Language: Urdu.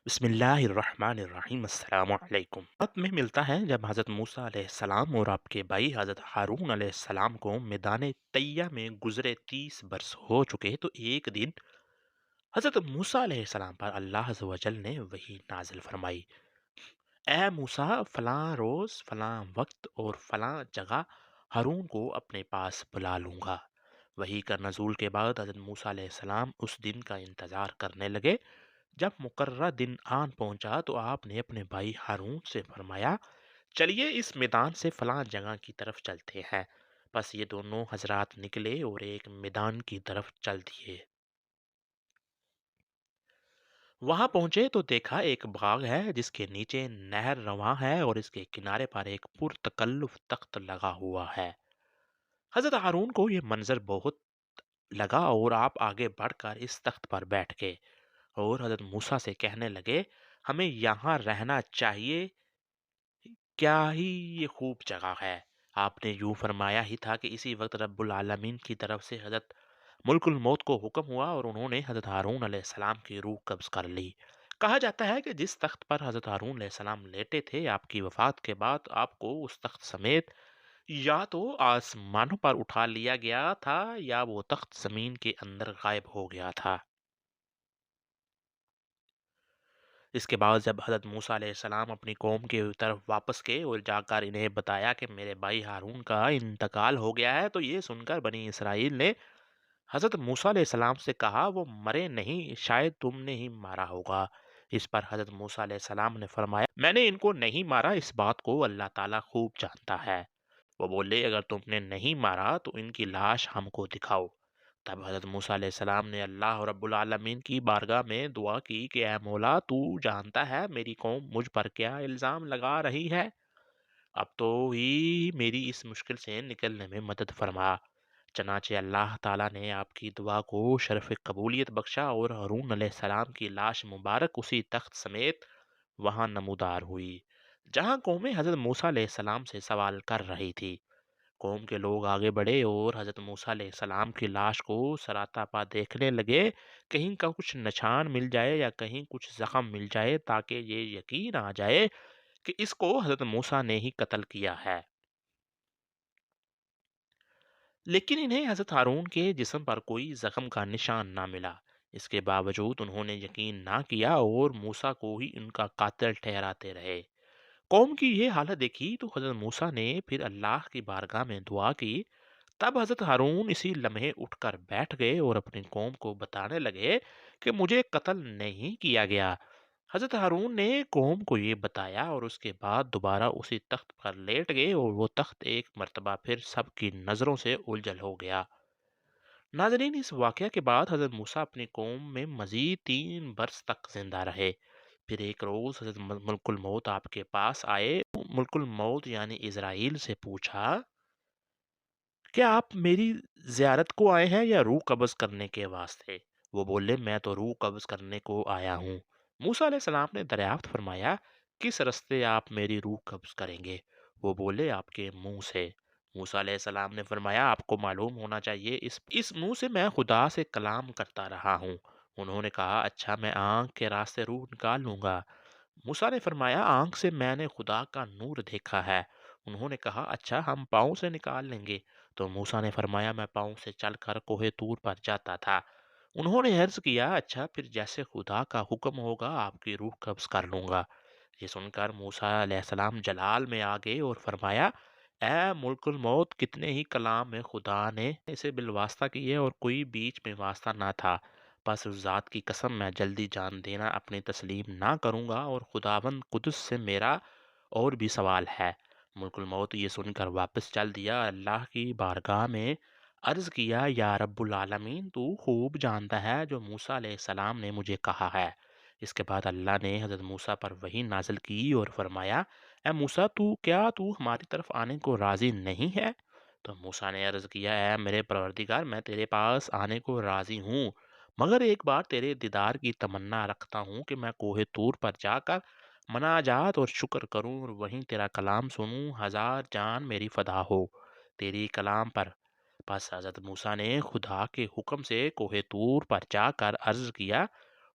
بسم اللہ الرحمن الرحیم السلام علیکم۔ وقت میں ملتا ہے جب حضرت موسیٰ علیہ السلام اور آپ کے بھائی حضرت ہارون علیہ السلام کو میدان طیہ میں گزرے 30 برس ہو چکے تو ایک دن حضرت موسیٰ علیہ السلام پر اللہ عز و جل نے وحی نازل فرمائی۔ اے موسیٰ، فلاں روز فلاں وقت اور فلاں جگہ ہارون کو اپنے پاس بلا لوں گا۔ وحی کا نزول کے بعد حضرت موسیٰ علیہ السلام اس دن کا انتظار کرنے لگے۔ جب مقررہ دن آن پہنچا تو آپ نے اپنے بھائی ہارون سے فرمایا، چلیے اس میدان سے فلاں جگہ کی طرف چلتے ہیں۔ بس یہ دونوں حضرات نکلے اور ایک میدان کی طرف چل دیے۔ وہاں پہنچے تو دیکھا ایک باغ ہے جس کے نیچے نہر رواں ہے اور اس کے کنارے پر ایک پرتکلف تخت لگا ہوا ہے۔ حضرت ہارون کو یہ منظر بہت لگا اور آپ آگے بڑھ کر اس تخت پر بیٹھ گئے اور حضرت موسیٰ سے کہنے لگے، ہمیں یہاں رہنا چاہیے، کیا ہی یہ خوب جگہ ہے۔ آپ نے یوں فرمایا ہی تھا کہ اسی وقت رب العالمین کی طرف سے حضرت ملک الموت کو حکم ہوا اور انہوں نے حضرت ہارون علیہ السلام کی روح قبض کر لی۔ کہا جاتا ہے کہ جس تخت پر حضرت ہارون علیہ السلام لیٹے تھے، آپ کی وفات کے بعد آپ کو اس تخت سمیت یا تو آسمانوں پر اٹھا لیا گیا تھا یا وہ تخت زمین کے اندر غائب ہو گیا تھا۔ اس کے بعد جب حضرت موسیٰ علیہ السلام اپنی قوم کی طرف واپس گئے اور جا کر انہیں بتایا کہ میرے بھائی ہارون کا انتقال ہو گیا ہے، تو یہ سن کر بنی اسرائیل نے حضرت موسیٰ علیہ السلام سے کہا، وہ مرے نہیں، شاید تم نے ہی مارا ہوگا۔ اس پر حضرت موسیٰ علیہ السلام نے فرمایا، میں نے ان کو نہیں مارا، اس بات کو اللہ تعالیٰ خوب جانتا ہے۔ وہ بولے، اگر تم نے نہیں مارا تو ان کی لاش ہم کو دکھاؤ۔ تب حضرت موسیٰ علیہ السلام نے اللہ رب العالمین کی بارگاہ میں دعا کی کہ اے مولا، تو جانتا ہے میری قوم مجھ پر کیا الزام لگا رہی ہے، اب تو ہی میری اس مشکل سے نکلنے میں مدد فرما۔ چنانچہ اللہ تعالیٰ نے آپ کی دعا کو شرف قبولیت بخشا اور ہارون علیہ السلام کی لاش مبارک اسی تخت سمیت وہاں نمودار ہوئی جہاں قوم حضرت موسیٰ علیہ السلام سے سوال کر رہی تھی۔ قوم کے لوگ آگے بڑھے اور حضرت موسیٰ علیہ السلام کی لاش کو سراتا پا دیکھنے لگے، کہیں کا کچھ نشان مل جائے یا کہیں کچھ زخم مل جائے تاکہ یہ یقین آ جائے کہ اس کو حضرت موسیٰ نے ہی قتل کیا ہے۔ لیکن انہیں حضرت ہارون کے جسم پر کوئی زخم کا نشان نہ ملا۔ اس کے باوجود انہوں نے یقین نہ کیا اور موسیٰ کو ہی ان کا قاتل ٹھہراتے رہے۔ قوم کی یہ حالت دیکھی تو حضرت موسیٰ نے پھر اللہ کی بارگاہ میں دعا کی۔ تب حضرت ہارون اسی لمحے اٹھ کر بیٹھ گئے اور اپنی قوم کو بتانے لگے کہ مجھے قتل نہیں کیا گیا۔ حضرت ہارون نے قوم کو یہ بتایا اور اس کے بعد دوبارہ اسی تخت پر لیٹ گئے اور وہ تخت ایک مرتبہ پھر سب کی نظروں سے الجھل ہو گیا۔ ناظرین، اس واقعہ کے بعد حضرت موسیٰ اپنی قوم میں مزید 3 برس تک زندہ رہے۔ پھر ایک روز حضرت ملک الموت آپ کے پاس آئے۔ ملک الموت یعنی اسرائیل سے پوچھا، کیا آپ میری زیارت کو آئے ہیں یا روح قبض کرنے کے واسطے؟ وہ بولے، میں تو روح قبض کرنے کو آیا ہوں۔ موسیٰ علیہ السلام نے دریافت فرمایا، کس رستے آپ میری روح قبض کریں گے؟ وہ بولے، آپ کے منہ سے۔ موسیٰ علیہ السلام نے فرمایا، آپ کو معلوم ہونا چاہیے اس منہ سے میں خدا سے کلام کرتا رہا ہوں۔ انہوں نے کہا، اچھا، میں آنکھ کے راستے روح نکال لوں گا۔ موسیٰ نے فرمایا، آنکھ سے میں نے خدا کا نور دیکھا ہے۔ انہوں نے کہا، اچھا، ہم پاؤں سے نکال لیں گے۔ تو موسیٰ نے فرمایا، میں پاؤں سے چل کر کوہ طور پر جاتا تھا۔ انہوں نے عرض کیا، اچھا، پھر جیسے خدا کا حکم ہوگا آپ کی روح قبض کر لوں گا۔ یہ سن کر موسیٰ علیہ السلام جلال میں آ گئے اور فرمایا، اے ملک الموت، کتنے ہی کلام میں خدا نے اسے بالواسطہ کیے اور کوئی بیچ میں واسطہ نہ تھا۔ بس اس ذات کی قسم، میں جلدی جان دینا اپنی تسلیم نہ کروں گا اور خداوند قدس سے میرا اور بھی سوال ہے۔ ملک الموت یہ سن کر واپس چل دیا، اللہ کی بارگاہ میں عرض کیا، یا رب العالمین، تو خوب جانتا ہے جو موسیٰ علیہ السلام نے مجھے کہا ہے۔ اس کے بعد اللہ نے حضرت موسیٰ پر وحی نازل کی اور فرمایا، اے موسیٰ، تو ہماری طرف آنے کو راضی نہیں ہے؟ تو موسیٰ نے عرض کیا، اے میرے پروردگار، میں تیرے پاس آنے کو راضی ہوں، مگر ایک بار تیرے دیدار کی تمنا رکھتا ہوں کہ میں کوہ طور پر جا کر مناجات اور شکر کروں اور وہیں تیرا کلام سنوں، 1000 جان میری فدا ہو تیری کلام پر۔ پس حضرت موسیٰ نے خدا کے حکم سے کوہ طور پر جا کر عرض کیا،